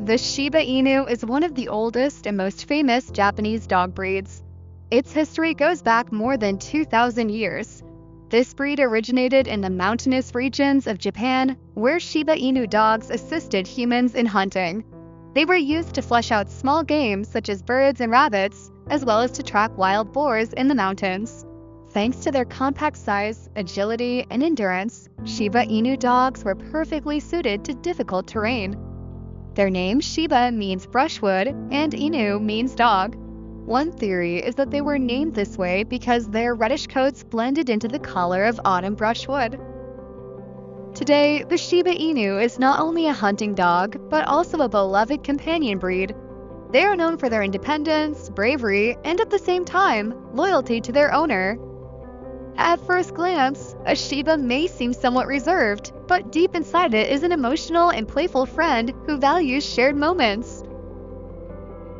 The Shiba Inu is one of the oldest and most famous Japanese dog breeds. Its history goes back more than 2,000 years. This breed originated in the mountainous regions of Japan, where Shiba Inu dogs assisted humans in hunting. They were used to flesh out small game such as birds and rabbits, as well as to track wild boars in the mountains. Thanks to their compact size, agility, and endurance, Shiba Inu dogs were perfectly suited to difficult terrain. Their name Shiba means brushwood, and Inu means dog. One theory is that they were named this way because their reddish coats blended into the color of autumn brushwood. Today, the Shiba Inu is not only a hunting dog, but also a beloved companion breed. They are known for their independence, bravery, and at the same time, loyalty to their owner. At first glance, a Shiba may seem somewhat reserved, but deep inside it is an emotional and playful friend who values shared moments.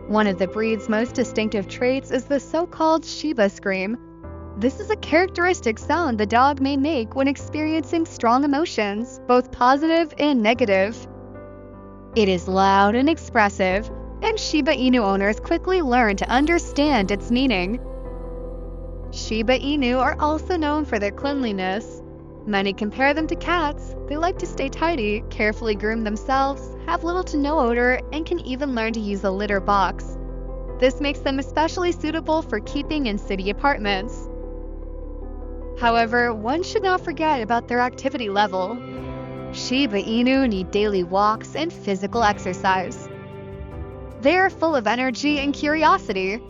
One of the breed's most distinctive traits is the so-called Shiba scream. This is a characteristic sound the dog may make when experiencing strong emotions, both positive and negative. It is loud and expressive, and Shiba Inu owners quickly learn to understand its meaning. Shiba Inu are also known for their cleanliness. Many compare them to cats. They like to stay tidy, carefully groom themselves, have little to no odor, and can even learn to use a litter box. This makes them especially suitable for keeping in city apartments. However, one should not forget about their activity level. Shiba Inu need daily walks and physical exercise. They are full of energy and curiosity.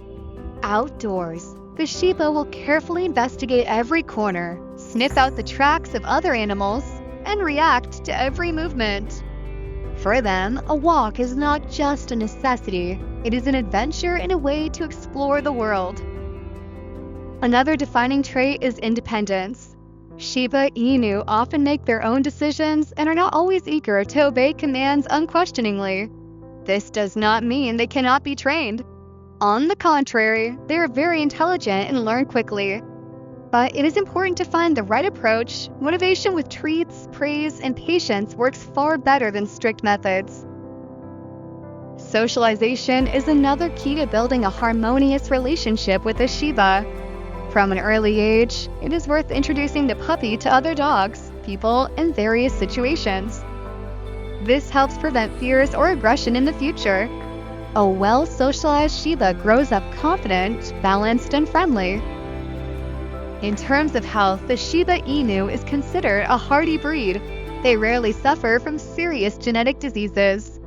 Outdoors, the Shiba will carefully investigate every corner, sniff out the tracks of other animals, and react to every movement. For them, a walk is not just a necessity, it is an adventure and a way to explore the world. Another defining trait is independence. Shiba Inu often make their own decisions and are not always eager to obey commands unquestioningly. This does not mean they cannot be trained. On the contrary, they are very intelligent and learn quickly. But it is important to find the right approach. Motivation with treats, praise, and patience works far better than strict methods. Socialization is another key to building a harmonious relationship with a Shiba. From an early age, it is worth introducing the puppy to other dogs, people, and various situations. This helps prevent fears or aggression in the future. A well-socialized Shiba grows up confident, balanced, and friendly. In terms of health, the Shiba Inu is considered a hardy breed. They rarely suffer from serious genetic diseases.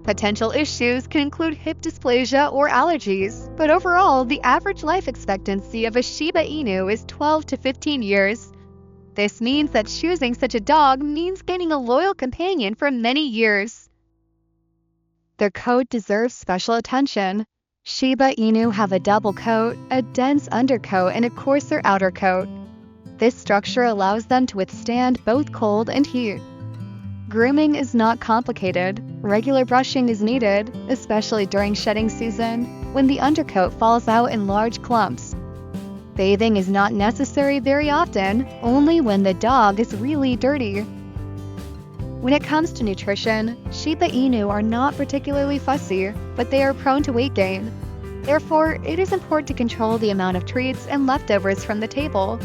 Potential issues can include hip dysplasia or allergies, but overall, the average life expectancy of a Shiba Inu is 12 to 15 years. This means that choosing such a dog means gaining a loyal companion for many years. Their coat deserves special attention. Shiba Inu have a double coat, a dense undercoat, and a coarser outer coat. This structure allows them to withstand both cold and heat. Grooming is not complicated. Regular brushing is needed, especially during shedding season, when the undercoat falls out in large clumps. Bathing is not necessary very often, only when the dog is really dirty. When it comes to nutrition, Shiba Inu are not particularly fussy, but they are prone to weight gain. Therefore, it is important to control the amount of treats and leftovers from the table.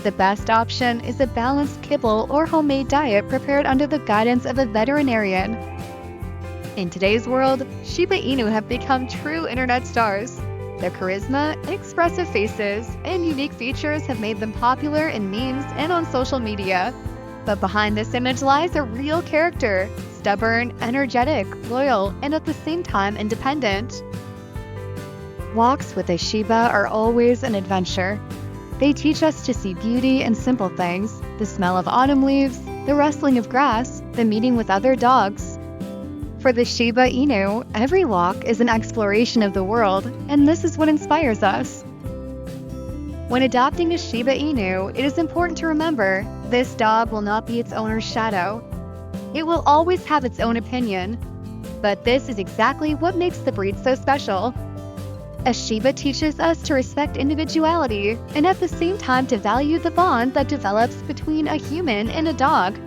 The best option is a balanced kibble or homemade diet prepared under the guidance of a veterinarian. In today's world, Shiba Inu have become true internet stars. Their charisma, expressive faces, and unique features have made them popular in memes and on social media. But behind this image lies a real character, stubborn, energetic, loyal, and at the same time independent. Walks with a Shiba are always an adventure. They teach us to see beauty in simple things, the smell of autumn leaves, the rustling of grass, the meeting with other dogs. For the Shiba Inu, every walk is an exploration of the world, and this is what inspires us. When adopting a Shiba Inu, it is important to remember, this dog will not be its owner's shadow. It will always have its own opinion. But this is exactly what makes the breed so special. A Shiba teaches us to respect individuality, and at the same time to value the bond that develops between a human and a dog.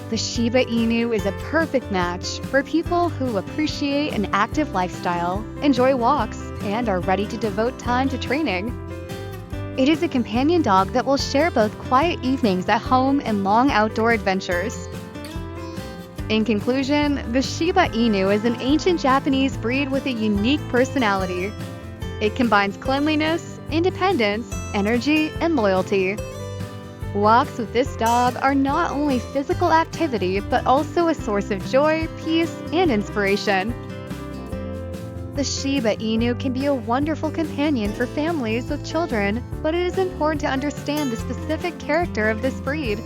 The Shiba Inu is a perfect match for people who appreciate an active lifestyle, enjoy walks, and are ready to devote time to training. It is a companion dog that will share both quiet evenings at home and long outdoor adventures. In conclusion, the Shiba Inu is an ancient Japanese breed with a unique personality. It combines cleanliness, independence, energy, and loyalty. Walks with this dog are not only physical activity, but also a source of joy, peace, and inspiration. The Shiba Inu can be a wonderful companion for families with children, but it is important to understand the specific character of this breed.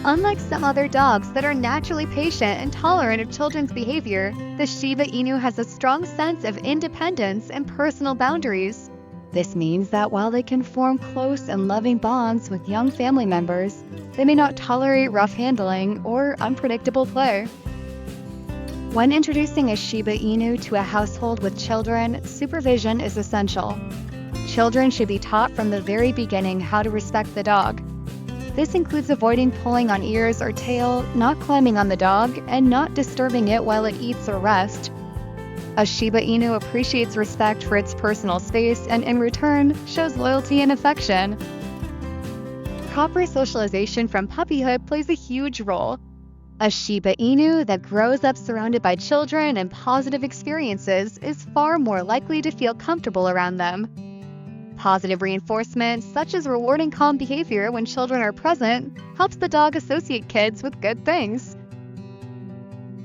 Unlike some other dogs that are naturally patient and tolerant of children's behavior, the Shiba Inu has a strong sense of independence and personal boundaries. This means that while they can form close and loving bonds with young family members, they may not tolerate rough handling or unpredictable play. When introducing a Shiba Inu to a household with children, supervision is essential. Children should be taught from the very beginning how to respect the dog. This includes avoiding pulling on ears or tail, not climbing on the dog, and not disturbing it while it eats or rests. A Shiba Inu appreciates respect for its personal space and, in return, shows loyalty and affection. Proper socialization from puppyhood plays a huge role. A Shiba Inu that grows up surrounded by children and positive experiences is far more likely to feel comfortable around them. Positive reinforcement, such as rewarding calm behavior when children are present, helps the dog associate kids with good things.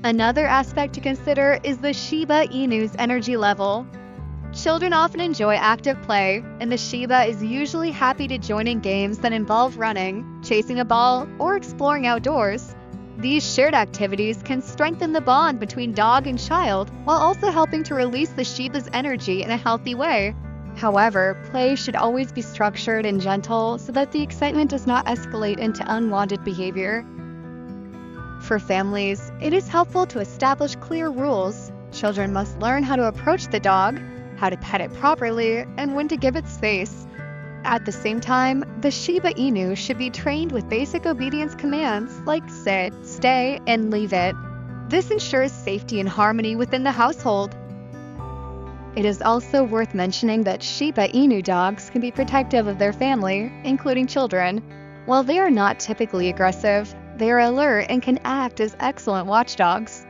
Another aspect to consider is the Shiba Inu's energy level. Children often enjoy active play, and the Shiba is usually happy to join in games that involve running, chasing a ball, or exploring outdoors. These shared activities can strengthen the bond between dog and child, while also helping to release the Shiba's energy in a healthy way. However, play should always be structured and gentle so that the excitement does not escalate into unwanted behavior. For families, it is helpful to establish clear rules. Children must learn how to approach the dog, how to pet it properly, and when to give it space. At the same time, the Shiba Inu should be trained with basic obedience commands like sit, stay, and leave it. This ensures safety and harmony within the household. It is also worth mentioning that Shiba Inu dogs can be protective of their family, including children. While they are not typically aggressive, they are alert and can act as excellent watchdogs.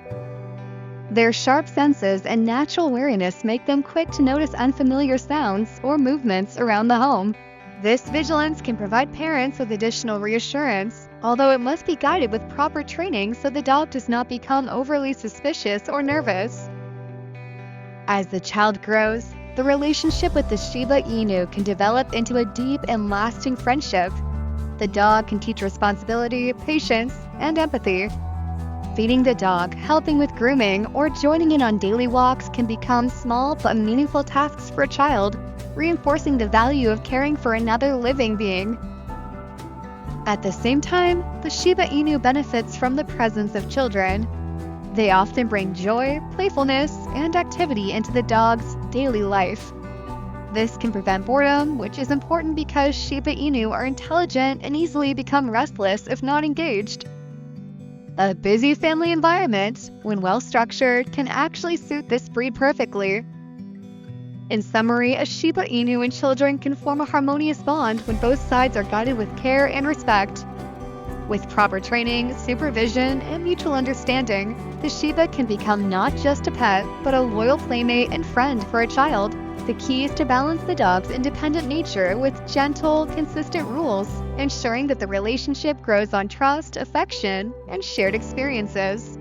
Their sharp senses and natural wariness make them quick to notice unfamiliar sounds or movements around the home. This vigilance can provide parents with additional reassurance, although it must be guided with proper training so the dog does not become overly suspicious or nervous. As the child grows, the relationship with the Shiba Inu can develop into a deep and lasting friendship. The dog can teach responsibility, patience, and empathy. Feeding the dog, helping with grooming, or joining in on daily walks can become small but meaningful tasks for a child, reinforcing the value of caring for another living being. At the same time, the Shiba Inu benefits from the presence of children. They often bring joy, playfulness, and activity into the dog's daily life. This can prevent boredom, which is important because Shiba Inu are intelligent and easily become restless if not engaged. A busy family environment, when well structured, can actually suit this breed perfectly. In summary, a Shiba Inu and children can form a harmonious bond when both sides are guided with care and respect. With proper training, supervision, and mutual understanding, the Shiba can become not just a pet, but a loyal playmate and friend for a child. The key is to balance the dog's independent nature with gentle, consistent rules, ensuring that the relationship grows on trust, affection, and shared experiences.